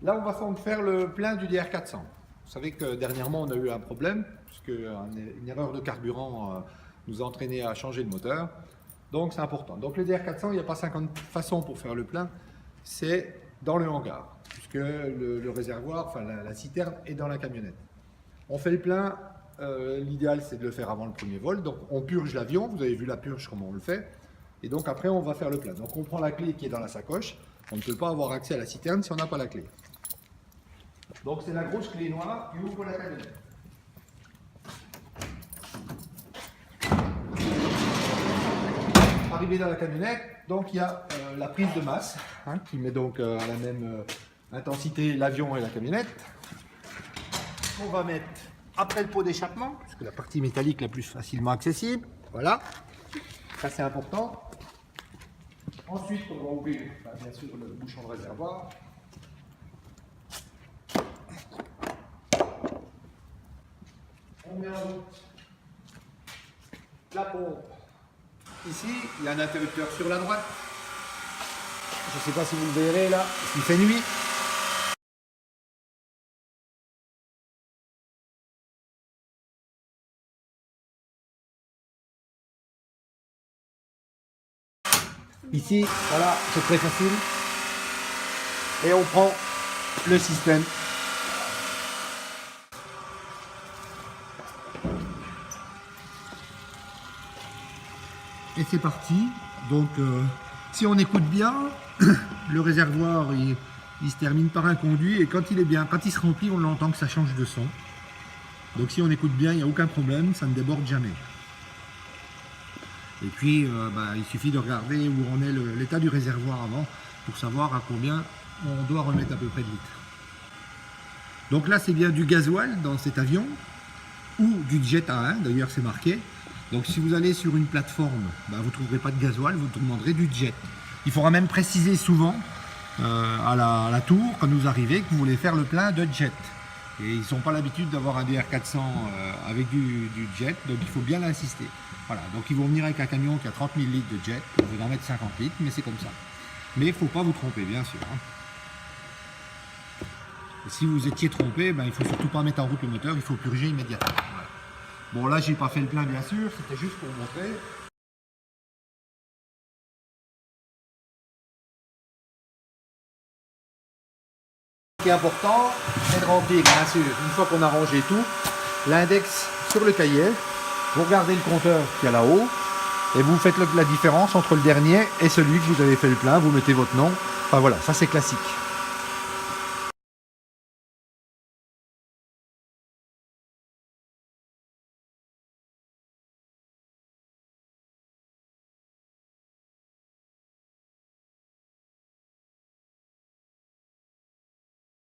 Là, on va donc faire le plein du DR400. Vous savez que dernièrement, on a eu un problème, puisque une erreur de carburant nous a entraîné à changer le moteur. Donc, c'est important. Donc, le DR400, il n'y a pas 50 façons pour faire le plein. C'est dans le hangar, puisque le réservoir, enfin la citerne, est dans la camionnette. On fait le plein. L'idéal, c'est de le faire avant le premier vol. Donc, on purge l'avion. Vous avez vu la purge, comment on le fait. Et donc, après, on va faire le plein. Donc, on prend la clé qui est dans la sacoche. On ne peut pas avoir accès à la citerne si on n'a pas la clé. Donc, c'est la grosse clé noire qui ouvre la camionnette. Arrivé dans la camionnette, donc il y a la prise de masse qui met donc à la même intensité l'avion et la camionnette. On va mettre après le pot d'échappement, puisque la partie métallique la plus facilement accessible. Voilà, ça c'est important. Ensuite, on va ouvrir bien sûr le bouchon de réservoir. On met en route la pompe. Ici, il y a un interrupteur sur la droite. Je ne sais pas si vous le verrez là, il fait nuit. Ici, voilà, c'est très facile. Et on prend le système. Et c'est parti. Donc, si on écoute bien, le réservoir il se termine par un conduit et quand il est bien, quand il se remplit, on l'entend que ça change de son. Donc, si on écoute bien, il n'y a aucun problème, ça ne déborde jamais. Et puis, il suffit de regarder où en est l'état du réservoir avant pour savoir à combien on doit remettre à peu près de litres. Donc là, c'est bien du gasoil dans cet avion ou du jet A1, d'ailleurs c'est marqué. Donc si vous allez sur une plateforme, vous ne trouverez pas de gasoil, vous demanderez du jet. Il faudra même préciser souvent à la tour, quand vous arrivez, que vous voulez faire le plein de jet. Et ils n'ont pas l'habitude d'avoir un DR400 avec du jet, donc il faut bien l'insister. Voilà, donc ils vont venir avec un camion qui a 30 000 litres de jet, vous en mettre 50 litres, mais c'est comme ça. Mais il ne faut pas vous tromper, bien sûr. Et si vous étiez trompé, il ne faut surtout pas mettre en route le moteur, il faut purger immédiatement. Voilà. Bon, là, j'ai pas fait le plein, bien sûr, c'était juste pour vous montrer. Ce qui est important, c'est de remplir, bien sûr, une fois qu'on a rangé tout, l'index sur le cahier. Vous regardez le compteur qui est là-haut et vous faites la différence entre le dernier et celui que vous avez fait le plein. Vous mettez votre nom. Enfin voilà, ça c'est classique.